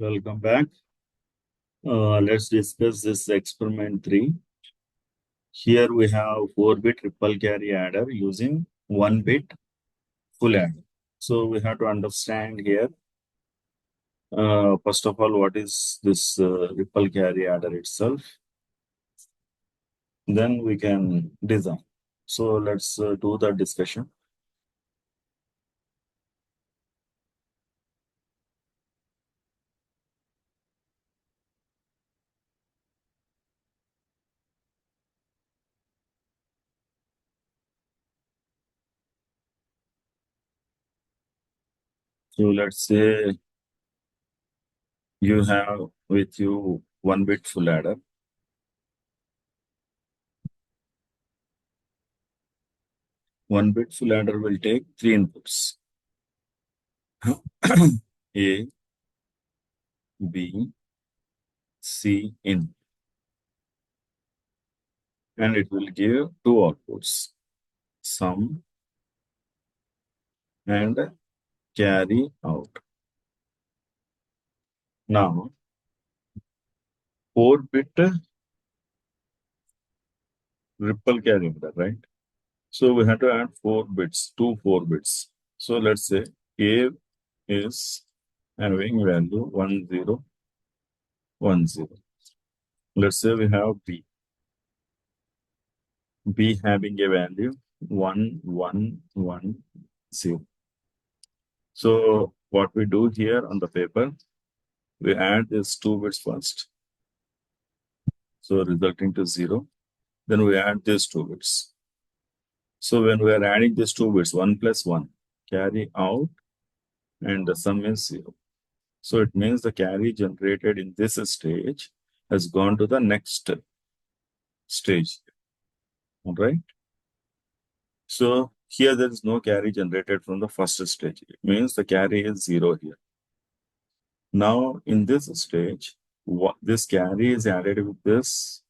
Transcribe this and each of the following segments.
Welcome back. Let's discuss this experiment 3. Here we have 4-bit triple carry adder using 1-bit full adder. So we have to understand here, first of all, what is this triple carry adder itself. Then we can design. So let's do the discussion. So let's say you have with you 1-bit full adder. 1-bit full adder will take 3 inputs. A, B, C, in. And it will give 2 outputs, sum and carry out. Now, 4-bit ripple carry order, right? So we have to add 4 bits, 4 bits. So let's say A is having value 1 0 1 0. Let's say we have B. B having a value 1 1 1 0. So what we do here on the paper, we add these 2 bits first. So resulting to 0. Then we add these 2 bits. So when we are adding these 2 bits, 1 plus 1, carry out, and the sum is 0. So it means the carry generated in this stage has gone to the next stage. All right. So here there is no carry generated from the first stage. It means the carry is 0 here. Now in this stage, this carry is added with this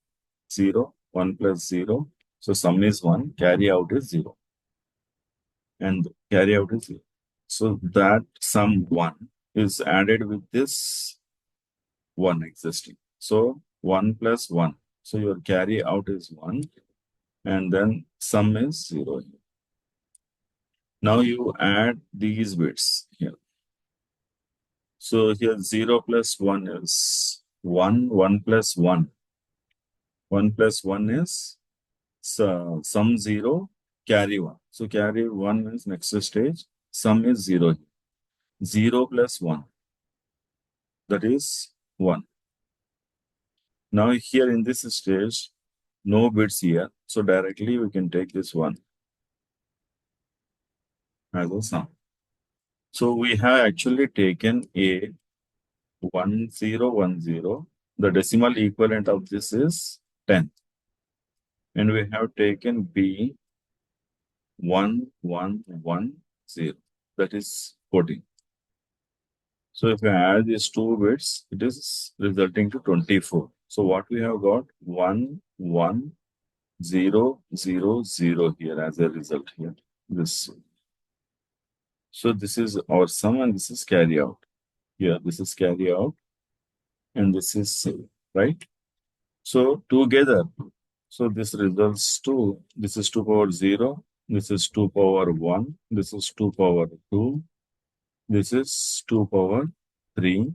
0, 1 plus 0. So sum is 1, carry out is 0. And carry out is 0. So that sum 1 is added with this 1 existing. So 1 plus 1. So your carry out is 1 and then sum is 0. Now you add these bits here. So here 0 plus 1 is 1, 1 plus 1. 1 plus 1 is sum 0, carry 1. So carry 1 is next stage, sum is 0. 0 plus 1, that is 1. Now here in this stage, no bits here. So directly we can take this 1 as a sum. So we have actually taken A 1 0 1 0. The decimal equivalent of this is 10. And we have taken B 1 1 1 0. That is 14. So if we add these 2 bits, it is resulting to 24. So what we have got 1 1 0 0 0 here as a result here. This. So this is our sum and this is carry out. Here this is carry out and this is right. So together, so this results to, this is 2 power 0, this is 2 power 1, this is 2 power 2, this is 2 power 3,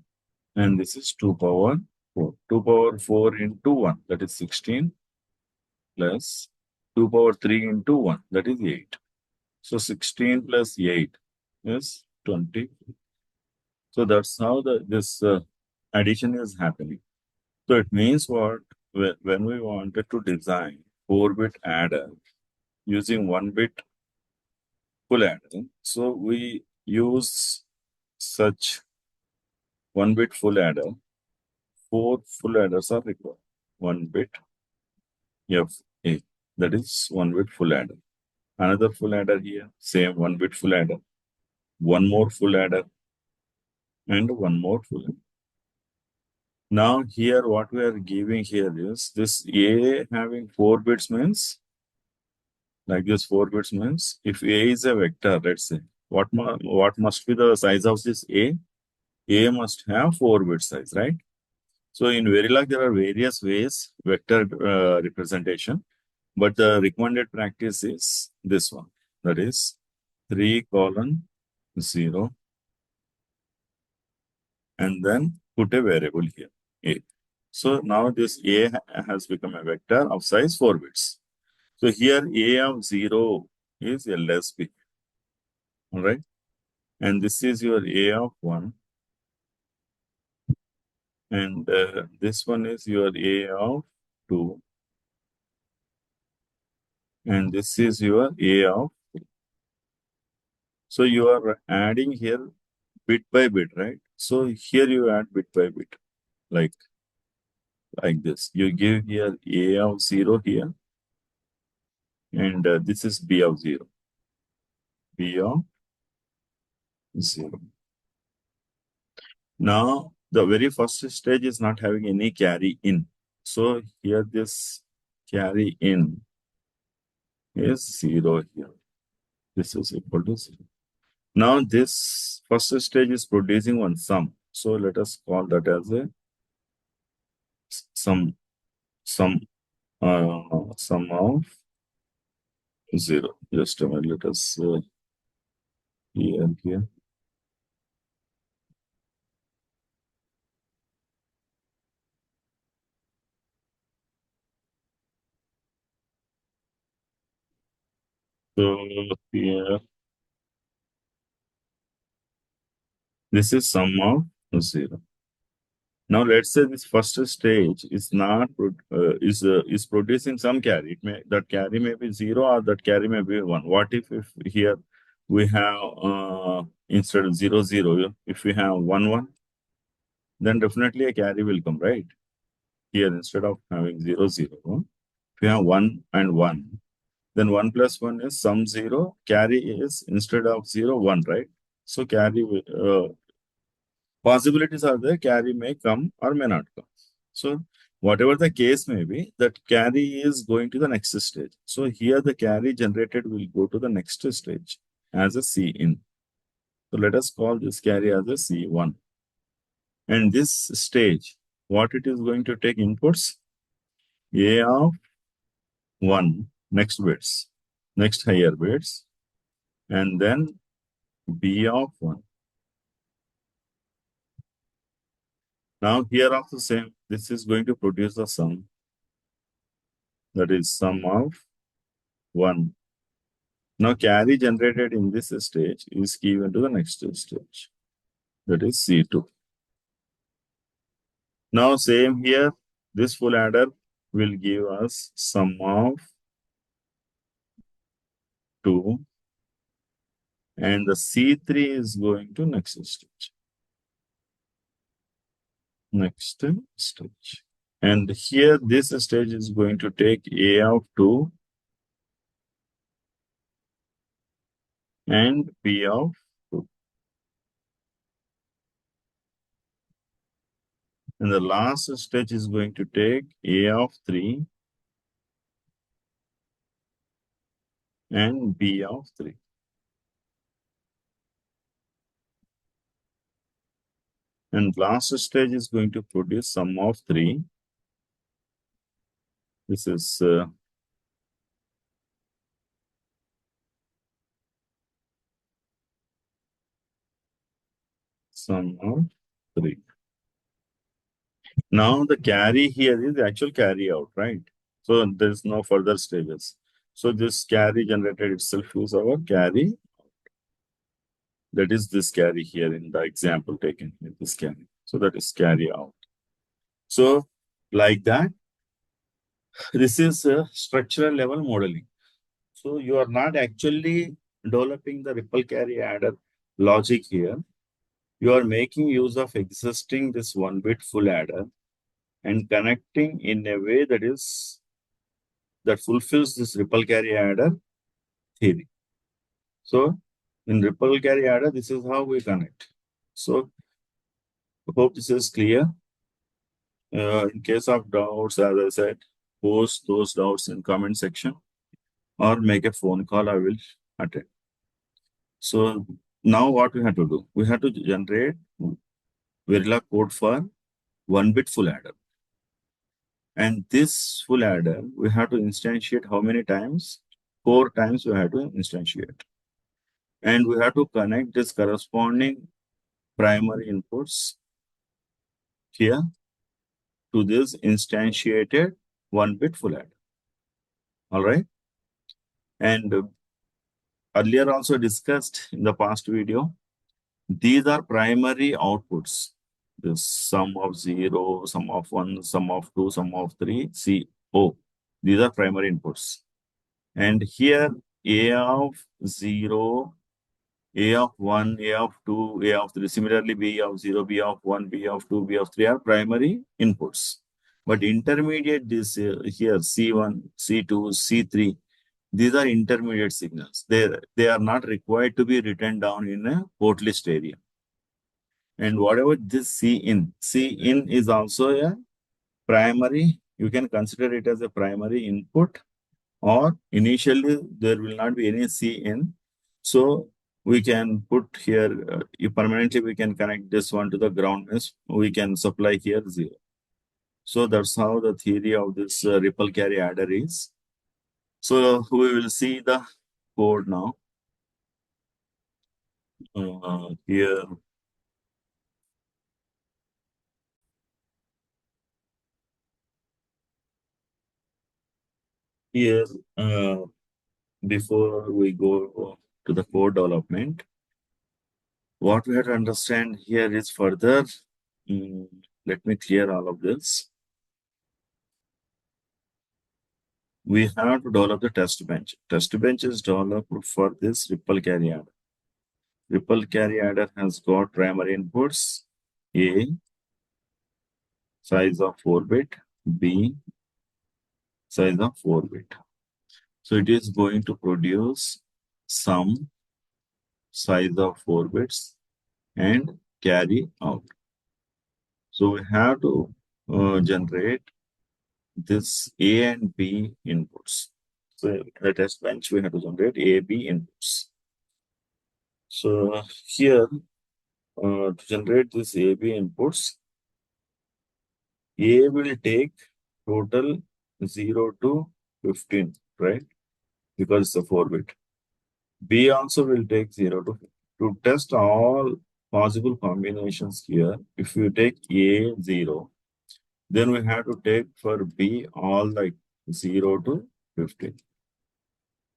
and this is 2 power 4. 2 power 4 into 1, that is 16, plus 2 power 3 into 1, that is 8. So 16 plus 8 is 20. So that's how this addition is happening. So it means what? When we wanted to design 4-bit adder using 1-bit full adder, so we use such 1-bit full adder. 4 full adders are required. 1-bit FA, that is 1-bit full adder. Another full adder here, same 1-bit full adder. One more full adder and one more full adder. Now here what we are giving here is this A having 4 bits means, like this 4 bits means, if A is a vector, let's say, what must be the size of this A? A must have 4-bit size, right? So in Verilog, there are various ways vector representation, but the recommended practice is this one. That is 3 colon 0 and then put a variable here, A. So now this A has become a vector of size 4 bits. So here A of 0 is LSB, all right? And this is your A of 1. And this one is your A of 2. And this is your A of 3. So you are adding here bit by bit, right? So here you add bit by bit, like this. You give here A of 0 here, and this is B of 0. B of 0. Now, the very first stage is not having any carry in. So here this carry in is 0 here. This is equal to 0. Now this first stage is producing one sum. So let us call that as a sum sum of 0. Just a minute, let us here. So here, this is sum of 0. Now let's say this first stage is not is producing some carry. It may, that carry may be 0 or that carry may be 1. What if here we have instead of 0 0, if we have 1 1, then definitely a carry will come, right? Here instead of having 0 0, if we have 1 and 1, then 1 plus 1 is sum 0. Carry is instead of 0 1, right? So carry possibilities are there, carry may come or may not come. So whatever the case may be, that carry is going to the next stage. So here the carry generated will go to the next stage as a C in. So let us call this carry as a C1. And this stage, what it is going to take inputs? A of 1, next bits, next higher bits, and then B of 1. Now here also same, this is going to produce the sum, that is sum of 1. Now carry generated in this stage is given to the next stage, that is C2. Now same here, this full adder will give us sum of 2, and the C3 is going to next stage. Next stage. And here this stage is going to take A of 2 and B of 2. And the last stage is going to take A of 3 and B of 3. And last stage is going to produce sum of 3. This is sum of 3. Now the carry here is the actual carry out, right? So there is no further stages. So this carry generated itself is our carry. That is this carry here in the example taken here, this carry. So that is carry out. So like that, this is a structural level modeling. So you are not actually developing the ripple carry adder logic here. You are making use of existing this 1-bit full adder and connecting in a way that fulfills this ripple carry adder theory. So in ripple carry adder, this is how we connect. So hope this is clear. In case of doubts, as I said, post those doubts in comment section or make a phone call. I will attend. So now what we have to do? We have to generate Verilog code for 1-bit full adder. And this full adder, we have to instantiate how many times? 4 times we have to instantiate. And we have to connect this corresponding primary inputs here to this instantiated 1-bit full adder. All right. And earlier also discussed in the past video, these are primary outputs. The sum of 0, sum of 1, sum of 2, sum of 3, C, O. These are primary inputs. And here A of 0, A of 1, A of 2, A of 3, similarly B of 0, B of 1, B of 2, B of 3 are primary inputs. But intermediate this here C1, C2, C3, these are intermediate signals. They are not required to be written down in a port list area. And whatever this C in is also a primary. You can consider it as a primary input, or initially there will not be any C in. So we can put here, permanently we can connect this one to the ground. We can supply here 0. So that's how the theory of this ripple carry adder is. So we will see the code now. Here here before we go to the code development, what we have to understand here is further. Let me clear all of this. We have to develop the test bench. Test bench is developed for this ripple carry adder. Ripple carry adder has got primary inputs A, size of 4-bit, B, size of 4-bit. So it is going to produce sum, size of 4 bits, and carry out. So we have to generate this A and B inputs. So in the test bench, we have to generate A, B inputs. So here, to generate this A, B inputs, A will take total 0 to 15, right? Because it's a 4-bit. B also will take 0 to 15. To test all possible combinations here, if you take A 0, then we have to take for B all like 0 to 15.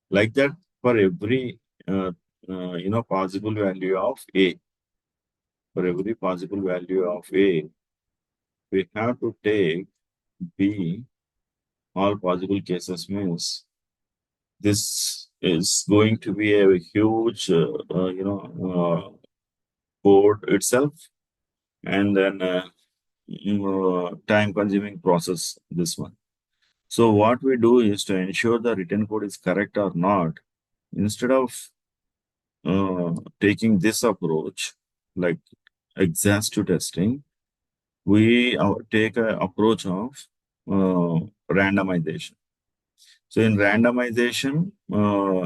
Like that for every possible value of A. For every possible value of A, we have to take B all possible cases means this is going to be a huge code itself, and then time consuming process, this one. So what we do is to ensure the written code is correct or not, instead of taking this approach like exhaustive testing, we take an approach of randomization. So in randomization,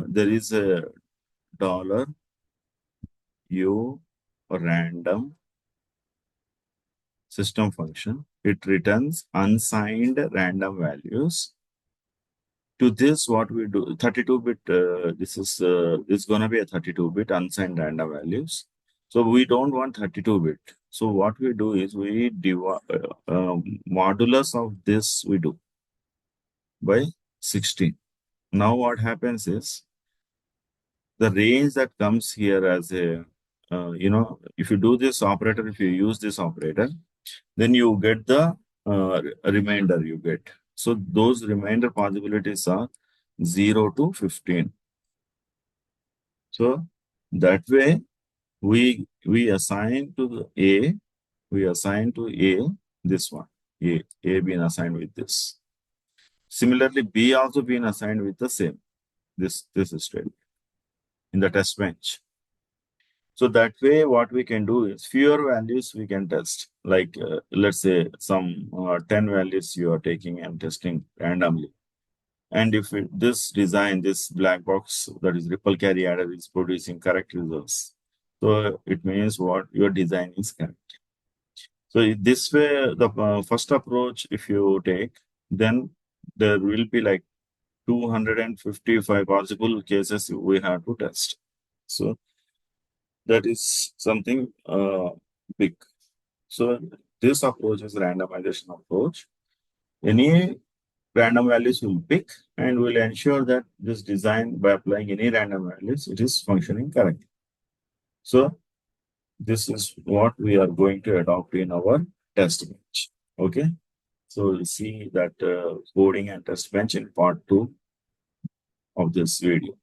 there is a dollar $u random system function. It returns unsigned random values. To this, what we do, 32-bit, this is going to be a 32-bit unsigned random values. So we don't want 32-bit. So what we do is we modulus of this we do by 16. Now what happens is the range that comes here as a, if you do this operator, if you use this operator, then you get the remainder you get. So those remainder possibilities are 0 to 15. So that way we assign to the we assign to A this one, A being assigned with this. Similarly, B also being assigned with the same, this statement in the test bench. So that way, what we can do is fewer values we can test. Like let's say some 10 values you are taking and testing randomly. And if this design, this black box, that is ripple carry adder, is producing correct results, so it means what your design is correct. So this way, the first approach, if you take, then there will be like 255 possible cases we have to test. So that is something big. So this approach is randomization approach. Any random values will pick and will ensure that this design, by applying any random values, it is functioning correctly. So this is what we are going to adopt in our test bench. Okay. So we'll see that coding and test bench in part 2 of this video.